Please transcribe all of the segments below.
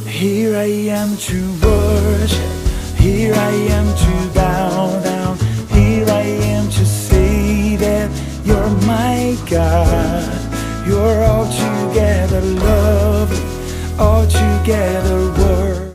Here I am to worship, here I am to bow down, here I am to say that you're my God. You're altogether lovely, altogether worthy.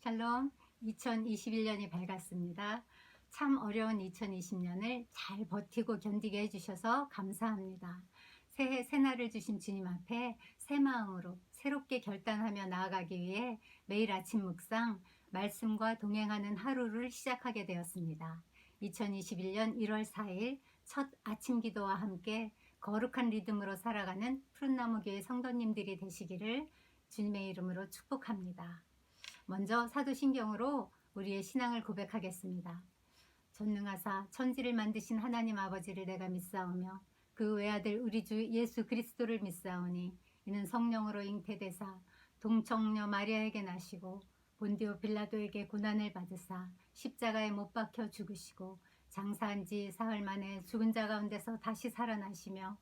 샬롬, 2021년이 밝았습니다. 참 어려운 2020년을 잘 버티고 견디게 해주셔서 감사합니다. 새해 새날을 주신 주님 앞에 새 마음으로 새롭게 결단하며 나아가기 위해 매일 아침 묵상, 말씀과 동행하는 하루를 시작하게 되었습니다. 2021년 1월 4일 첫 아침 기도와 함께 거룩한 리듬으로 살아가는 푸른나무교회 성도님들이 되시기를 주님의 이름으로 축복합니다. 먼저 사도신경으로 우리의 신앙을 고백하겠습니다. 전능하사 천지를 만드신 하나님 아버지를 내가 믿사오며 그 외아들 우리 주 예수 그리스도를 믿사오니 이는 성령으로 잉태되사 동정녀 마리아에게 나시고 본디오 빌라도에게 고난을 받으사 십자가에 못 박혀 죽으시고 장사한 지 사흘 만에 죽은 자 가운데서 다시 살아나시며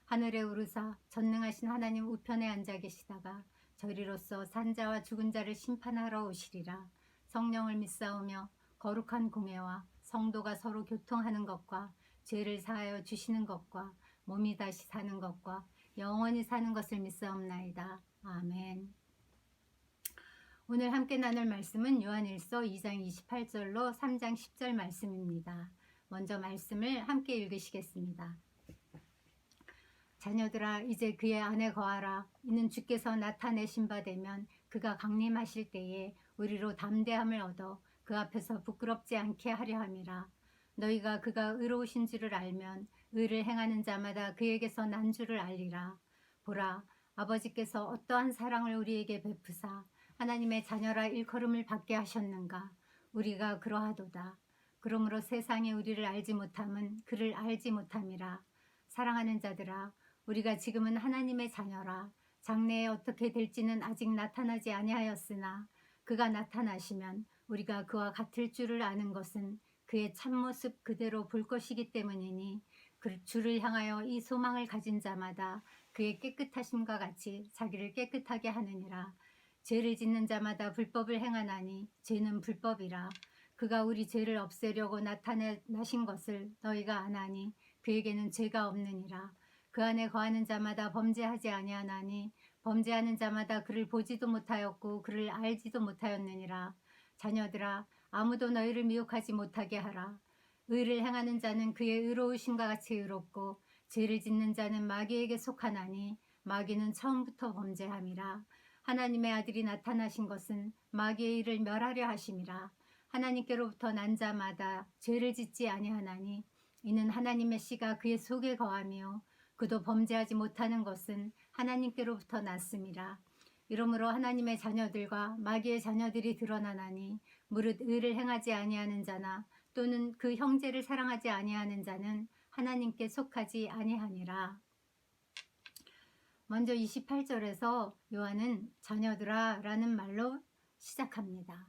하늘에 오르사 전능하신 하나님 우편에 앉아 계시다가 저리로서 산자와 죽은 자를 심판하러 오시리라. 성령을 믿사오며 거룩한 공예와 성도가 서로 교통하는 것과 죄를 사하여 주시는 것과 몸이 다시 사는 것과 영원히 사는 것을 믿사옵나이다. 아멘. 오늘 함께 나눌 말씀은 요한일서 2장 28절로 3장 10절 말씀입니다. 먼저 말씀을 함께 읽으시겠습니다. 자녀들아 이제 그의 안에 거하라. 이는 주께서 나타내신 바 되면 그가 강림하실 때에 우리로 담대함을 얻어 그 앞에서 부끄럽지 않게 하려 함이라. 너희가 그가 의로우신 줄을 알면 의를 행하는 자마다 그에게서 난 줄을 알리라. 보라, 아버지께서 어떠한 사랑을 우리에게 베푸사 하나님의 자녀라 일컬음을 받게 하셨는가. 우리가 그러하도다. 그러므로 세상이 우리를 알지 못함은 그를 알지 못함이라. 사랑하는 자들아, 우리가 지금은 하나님의 자녀라. 장래에 어떻게 될지는 아직 나타나지 아니하였으나 그가 나타나시면 우리가 그와 같을 줄을 아는 것은 그의 참모습 그대로 볼 것이기 때문이니 그 주를 향하여 이 소망을 가진 자마다 그의 깨끗하심과 같이 자기를 깨끗하게 하느니라. 죄를 짓는 자마다 불법을 행하나니 죄는 불법이라. 그가 우리 죄를 없애려고 나타나신 것을 너희가 아나니 그에게는 죄가 없느니라. 그 안에 거하는 자마다 범죄하지 아니하나니 범죄하는 자마다 그를 보지도 못하였고 그를 알지도 못하였느니라. 자녀들아, 아무도 너희를 미혹하지 못하게 하라. 의를 행하는 자는 그의 의로우심과 같이 의롭고 죄를 짓는 자는 마귀에게 속하나니 마귀는 처음부터 범죄함이라. 하나님의 아들이 나타나신 것은 마귀의 일을 멸하려 하심이라. 하나님께로부터 난 자마다 죄를 짓지 아니하나니 이는 하나님의 씨가 그의 속에 거하며 그도 범죄하지 못하는 것은 하나님께로부터 났음이라. 이러므로 하나님의 자녀들과 마귀의 자녀들이 드러나나니 무릇 의를 행하지 아니하는 자나 또는 그 형제를 사랑하지 아니하는 자는 하나님께 속하지 아니하니라. 먼저 28절에서 요한은 자녀들아 라는 말로 시작합니다.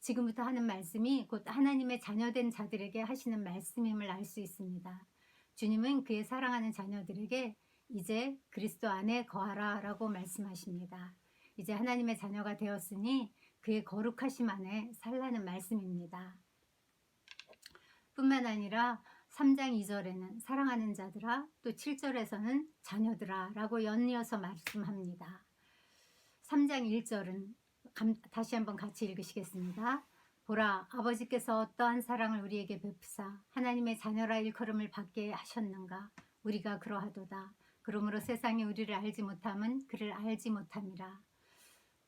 지금부터 하는 말씀이 곧 하나님의 자녀된 자들에게 하시는 말씀임을 알 수 있습니다. 주님은 그의 사랑하는 자녀들에게 이제 그리스도 안에 거하라 라고 말씀하십니다. 이제 하나님의 자녀가 되었으니 그의 거룩하심 안에 살라는 말씀입니다. 뿐만 아니라 3장 2절에는 사랑하는 자들아, 또 7절에서는 자녀들아 라고 연이어서 말씀합니다. 3장 1절은 다시 한번 같이 읽으시겠습니다. 보라, 아버지께서 어떠한 사랑을 우리에게 베푸사 하나님의 자녀라 일컬음을 받게 하셨는가. 우리가 그러하도다. 그러므로 세상이 우리를 알지 못함은 그를 알지 못함이라.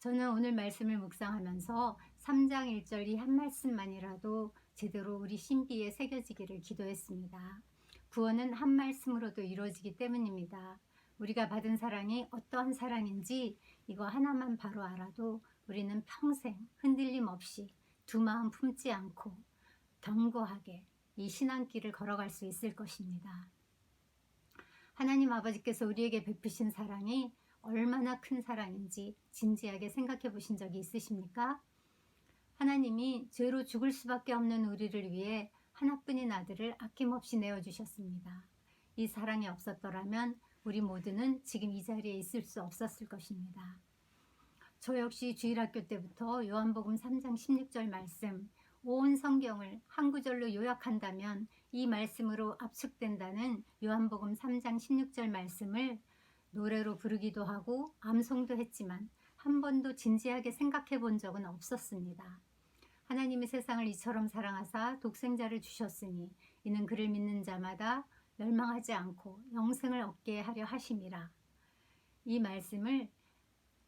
저는 오늘 말씀을 묵상하면서 3장 1절 이 한 말씀만이라도 제대로 우리 신비에 새겨지기를 기도했습니다. 구원은 한 말씀으로도 이루어지기 때문입니다. 우리가 받은 사랑이 어떠한 사랑인지 이거 하나만 바로 알아도 우리는 평생 흔들림 없이 두 마음 품지 않고 견고하게 이 신앙길을 걸어갈 수 있을 것입니다. 하나님 아버지께서 우리에게 베푸신 사랑이 얼마나 큰 사랑인지 진지하게 생각해 보신 적이 있으십니까? 하나님이 죄로 죽을 수밖에 없는 우리를 위해 하나뿐인 아들을 아낌없이 내어주셨습니다. 이 사랑이 없었더라면 우리 모두는 지금 이 자리에 있을 수 없었을 것입니다. 저 역시 주일학교 때부터 요한복음 3장 16절 말씀, 온 성경을 한 구절로 요약한다면 이 말씀으로 압축된다는 요한복음 3장 16절 말씀을 노래로 부르기도 하고 암송도 했지만 한 번도 진지하게 생각해 본 적은 없었습니다. 하나님이 세상을 이처럼 사랑하사 독생자를 주셨으니 이는 그를 믿는 자마다 멸망하지 않고 영생을 얻게 하려 하심이라. 이 말씀을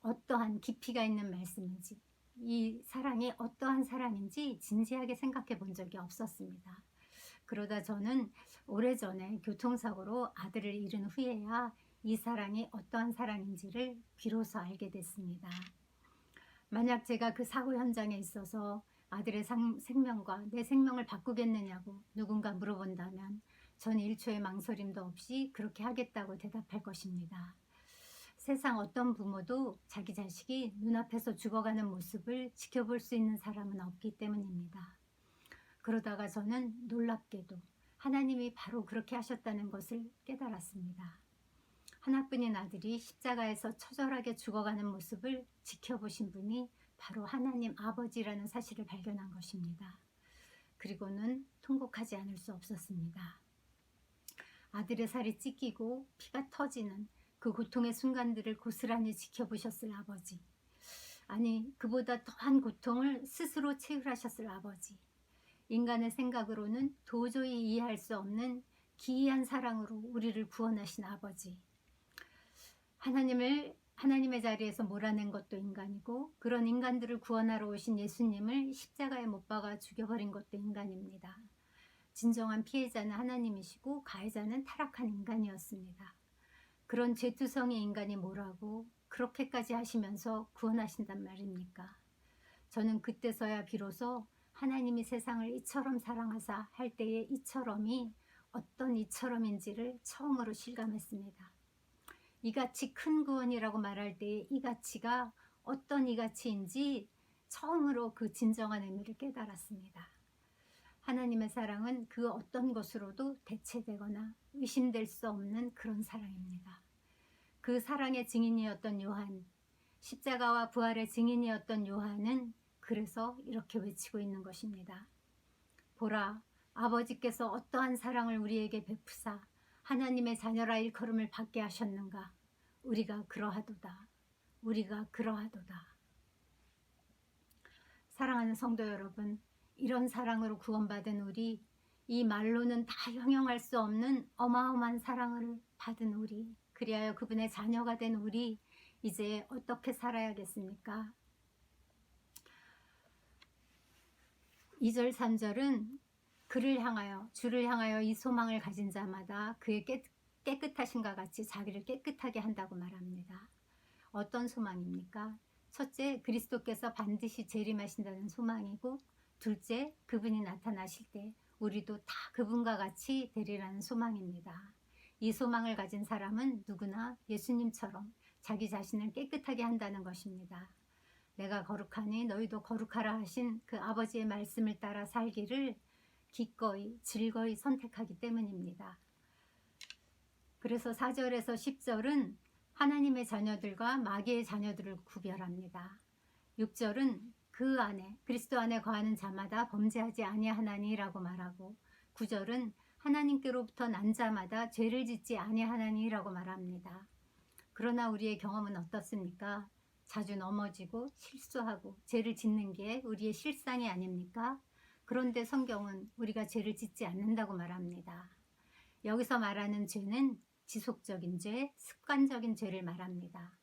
어떠한 깊이가 있는 말씀인지, 이 사랑이 어떠한 사랑인지 진지하게 생각해 본 적이 없었습니다. 그러다 저는 오래전에 교통사고로 아들을 잃은 후에야 이 사랑이 어떠한 사랑인지를 비로소 알게 됐습니다. 만약 제가 그 사고 현장에 있어서 아들의 생명과 내 생명을 바꾸겠느냐고 누군가 물어본다면 전 1초의 망설임도 없이 그렇게 하겠다고 대답할 것입니다. 세상 어떤 부모도 자기 자식이 눈앞에서 죽어가는 모습을 지켜볼 수 있는 사람은 없기 때문입니다. 그러다가 저는 놀랍게도 하나님이 바로 그렇게 하셨다는 것을 깨달았습니다. 하나뿐인 아들이 십자가에서 처절하게 죽어가는 모습을 지켜보신 분이 바로 하나님 아버지라는 사실을 발견한 것입니다. 그리고는 통곡하지 않을 수 없었습니다. 아들의 살이 찢기고 피가 터지는 그 고통의 순간들을 고스란히 지켜보셨을 아버지, 아니 그보다 더한 고통을 스스로 체휼하셨을 아버지, 인간의 생각으로는 도저히 이해할 수 없는 기이한 사랑으로 우리를 구원하신 아버지, 하나님의 자리에서 몰아낸 것도 인간이고 그런 인간들을 구원하러 오신 예수님을 십자가에 못 박아 죽여버린 것도 인간입니다. 진정한 피해자는 하나님이시고 가해자는 타락한 인간이었습니다. 그런 죄투성이 인간이 뭐라고 그렇게까지 하시면서 구원하신단 말입니까? 저는 그때서야 비로소 하나님이 세상을 이처럼 사랑하사 할 때의 이처럼이 어떤 이처럼인지를 처음으로 실감했습니다. 이같이 큰 구원이라고 말할 때의 이 가치가 어떤 이 가치인지 처음으로 그 진정한 의미를 깨달았습니다. 하나님의 사랑은 그 어떤 것으로도 대체되거나 의심될 수 없는 그런 사랑입니다. 그 사랑의 증인이었던 요한, 십자가와 부활의 증인이었던 요한은 그래서 이렇게 외치고 있는 것입니다. 보라, 아버지께서 어떠한 사랑을 우리에게 베푸사 하나님의 자녀라 일컬음을 받게 하셨는가. 우리가 그러하도다. 우리가 그러하도다. 사랑하는 성도 여러분, 이런 사랑으로 구원받은 우리, 이 말로는 다 형용할 수 없는 어마어마한 사랑을 받은 우리, 그리하여 그분의 자녀가 된 우리, 이제 어떻게 살아야겠습니까? 2절 3절은 그를 향하여, 주를 향하여 이 소망을 가진 자마다 그의 깨끗하신과 같이 자기를 깨끗하게 한다고 말합니다. 어떤 소망입니까? 첫째, 그리스도께서 반드시 재림하신다는 소망이고, 둘째, 그분이 나타나실 때 우리도 다 그분과 같이 되리라는 소망입니다. 이 소망을 가진 사람은 누구나 예수님처럼 자기 자신을 깨끗하게 한다는 것입니다. 내가 거룩하니 너희도 거룩하라 하신 그 아버지의 말씀을 따라 살기를 기꺼이 즐거이 선택하기 때문입니다. 그래서 4절에서 10절은 하나님의 자녀들과 마귀의 자녀들을 구별합니다. 6절은 그 안에 그리스도 안에 거하는 자마다 범죄하지 아니하나니라고 말하고, 9절은 하나님께로부터 난 자마다 죄를 짓지 아니하나니라고 말합니다. 그러나 우리의 경험은 어떻습니까? 자주 넘어지고 실수하고 죄를 짓는 게 우리의 실상이 아닙니까? 그런데 성경은 우리가 죄를 짓지 않는다고 말합니다. 여기서 말하는 죄는 지속적인 죄, 습관적인 죄를 말합니다.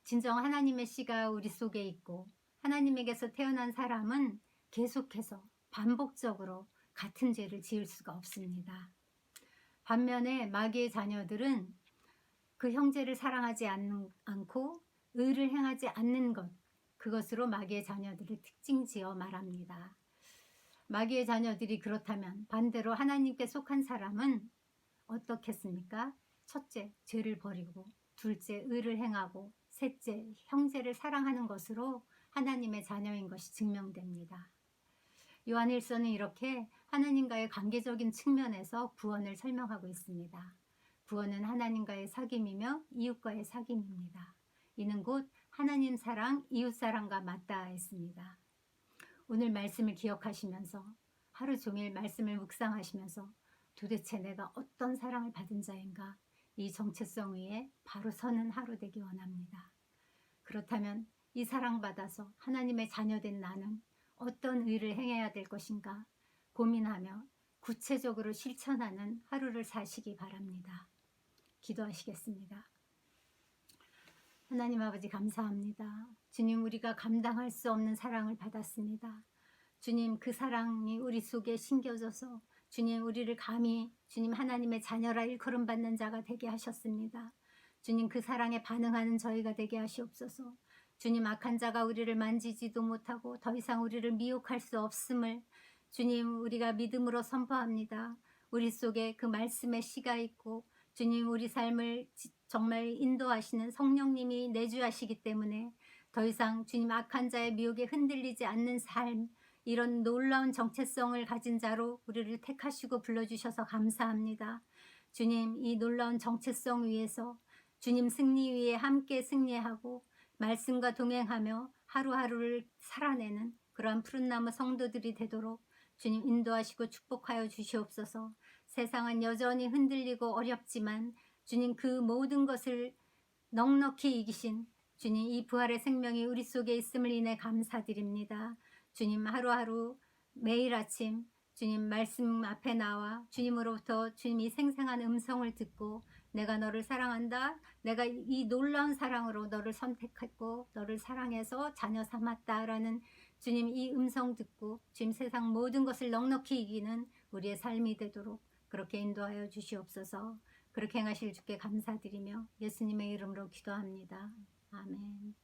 진정 하나님의 씨가 우리 속에 있고 하나님에게서 태어난 사람은 계속해서 반복적으로 같은 죄를 지을 수가 없습니다. 반면에 마귀의 자녀들은 그 형제를 사랑하지 않고 의를 행하지 않는 것, 그것으로 마귀의 자녀들을 특징지어 말합니다. 마귀의 자녀들이 그렇다면 반대로 하나님께 속한 사람은 어떻겠습니까? 첫째, 죄를 버리고, 둘째, 의를 행하고, 셋째, 형제를 사랑하는 것으로 하나님의 자녀인 것이 증명됩니다. 요한일서는 이렇게 하나님과의 관계적인 측면에서 구원을 설명하고 있습니다. 구원은 하나님과의 사귐이며 이웃과의 사귐입니다. 이는 곧 하나님 사랑, 이웃 사랑과 맞닿아 있습니다. 오늘 말씀을 기억하시면서 하루 종일 말씀을 묵상하시면서 도대체 내가 어떤 사랑을 받은 자인가, 이 정체성 위에 바로 서는 하루 되기 원합니다. 그렇다면 이 사랑받아서 하나님의 자녀된 나는 어떤 의를 행해야 될 것인가 고민하며 구체적으로 실천하는 하루를 사시기 바랍니다. 기도하시겠습니다. 하나님 아버지 감사합니다. 주님, 우리가 감당할 수 없는 사랑을 받았습니다. 주님, 그 사랑이 우리 속에 심겨져서 주님, 우리를 감히 주님 하나님의 자녀라 일컬음 받는 자가 되게 하셨습니다. 주님, 그 사랑에 반응하는 저희가 되게 하시옵소서. 주님, 악한 자가 우리를 만지지도 못하고 더 이상 우리를 미혹할 수 없음을 주님, 우리가 믿음으로 선포합니다. 우리 속에 그 말씀의 씨가 있고 주님, 우리 삶을 정말 인도하시는 성령님이 내주하시기 때문에 더 이상 주님 악한 자의 미혹에 흔들리지 않는 삶, 이런 놀라운 정체성을 가진 자로 우리를 택하시고 불러주셔서 감사합니다. 주님, 이 놀라운 정체성 위에서 주님 승리 위에 함께 승리하고 말씀과 동행하며 하루하루를 살아내는 그러한 푸른나무 성도들이 되도록 주님 인도하시고 축복하여 주시옵소서. 세상은 여전히 흔들리고 어렵지만 주님, 그 모든 것을 넉넉히 이기신 주님, 이 부활의 생명이 우리 속에 있음을 인해 감사드립니다. 주님, 하루하루 매일 아침 주님 말씀 앞에 나와 주님으로부터 주님이 생생한 음성을 듣고 내가 너를 사랑한다, 내가 이 놀라운 사랑으로 너를 선택했고 너를 사랑해서 자녀 삼았다라는 주님 이 음성 듣고 주님 세상 모든 것을 넉넉히 이기는 우리의 삶이 되도록 그렇게 인도하여 주시옵소서. 그렇게 행하실 주께 감사드리며 예수님의 이름으로 기도합니다. 아멘.